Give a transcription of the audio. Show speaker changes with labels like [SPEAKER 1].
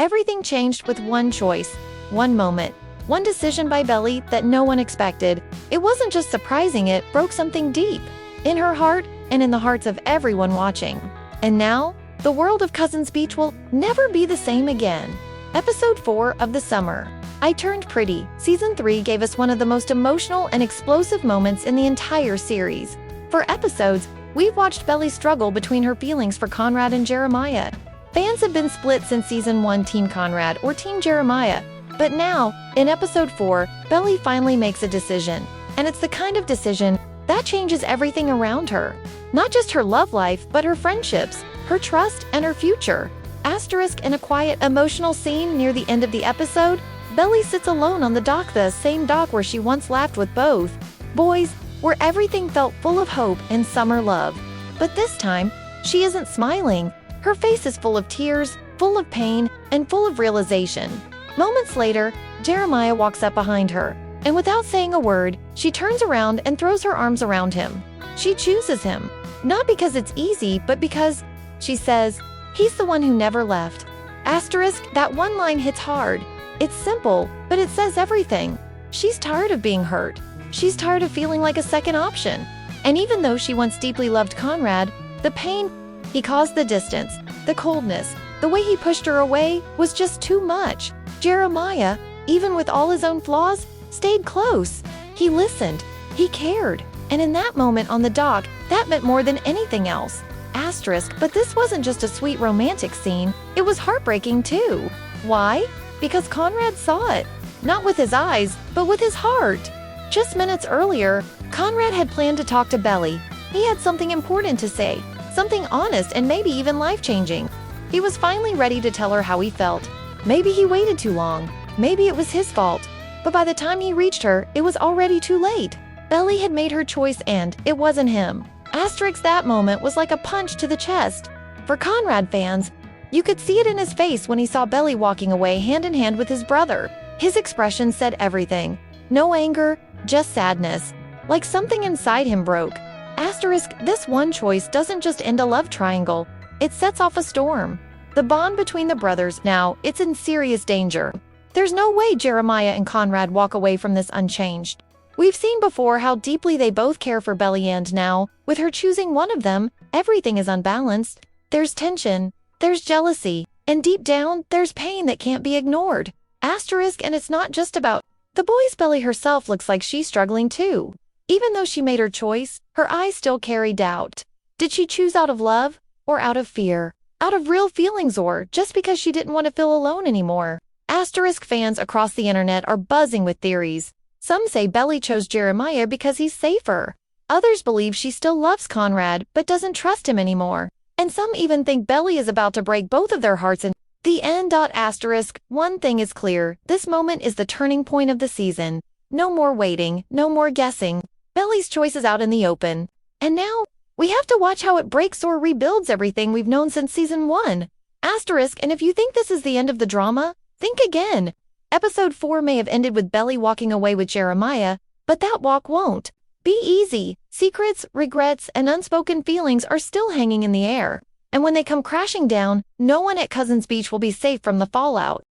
[SPEAKER 1] Everything changed with one choice, one moment, one decision by Belly that no one expected. It wasn't just surprising, it broke something deep in her heart and in the hearts of everyone watching. And now, the world of Cousins Beach will never be the same again. Episode 4 of the summer. I Turned Pretty. Season 3 gave us one of the most emotional and explosive moments in the entire series. For episodes, we've watched Belly struggle between her feelings for Conrad and Jeremiah. Fans have been split since Season 1, Team Conrad or Team Jeremiah. But now, in Episode 4, Belly finally makes a decision. And it's the kind of decision that changes everything around her. Not just her love life, but her friendships, her trust, and her future. Asterisk, in a quiet, emotional scene near the end of the episode, Belly sits alone on the dock, the same dock where she once laughed with both boys, where everything felt full of hope and summer love. But this time, she isn't smiling. Her face is full of tears, full of pain, and full of realization. Moments later, Jeremiah walks up behind her, and without saying a word, she turns around and throws her arms around him. She chooses him, not because it's easy, but because, she says, he's the one who never left. Asterisk, that one line hits hard. It's simple, but it says everything. She's tired of being hurt. She's tired of feeling like a second option. And even though she once deeply loved Conrad, the pain he caused, the distance, the coldness, the way he pushed her away was just too much. Jeremiah, even with all his own flaws, stayed close. He listened. He cared. And in that moment on the dock, that meant more than anything else. Asterisk, but this wasn't just a sweet romantic scene. It was heartbreaking too. Why? Because Conrad saw it. Not with his eyes, but with his heart. Just minutes earlier, Conrad had planned to talk to Belly. He had something important to say. Something honest and maybe even life-changing. He was finally ready to tell her how he felt. Maybe he waited too long. Maybe it was his fault. But by the time he reached her, it was already too late. Belly had made her choice and it wasn't him. Asterisk, that moment was like a punch to the chest. For Conrad fans, you could see it in his face when he saw Belly walking away hand in hand with his brother. His expression said everything. No anger, just sadness. Like something inside him broke. Asterisk, this one choice doesn't just end a love triangle. It sets off a storm. The bond between the brothers now, it's in serious danger. There's no way Jeremiah and Conrad walk away from this unchanged. We've seen before how deeply they both care for Belly, and now, with her choosing one of them, everything is unbalanced. There's tension, there's jealousy, and deep down, there's pain that can't be ignored. Asterisk, and it's not just about the boys. Belly herself looks like she's struggling too. Even though she made her choice, her eyes still carry doubt. Did she choose out of love, or out of fear? Out of real feelings, or just because she didn't want to feel alone anymore? Asterisk, fans across the internet are buzzing with theories. Some say Belly chose Jeremiah because he's safer. Others believe she still loves Conrad but doesn't trust him anymore. And some even think Belly is about to break both of their hearts in the end. Asterisk, one thing is clear, this moment is the turning point of the season. No more waiting, no more guessing. Belly's choice is out in the open. And now, we have to watch how it breaks or rebuilds everything we've known since Season 1. Asterisk, and if you think this is the end of the drama, think again. Episode 4 may have ended with Belly walking away with Jeremiah, but that walk won't be easy. Secrets, regrets, and unspoken feelings are still hanging in the air. And when they come crashing down, no one at Cousins Beach will be safe from the fallout.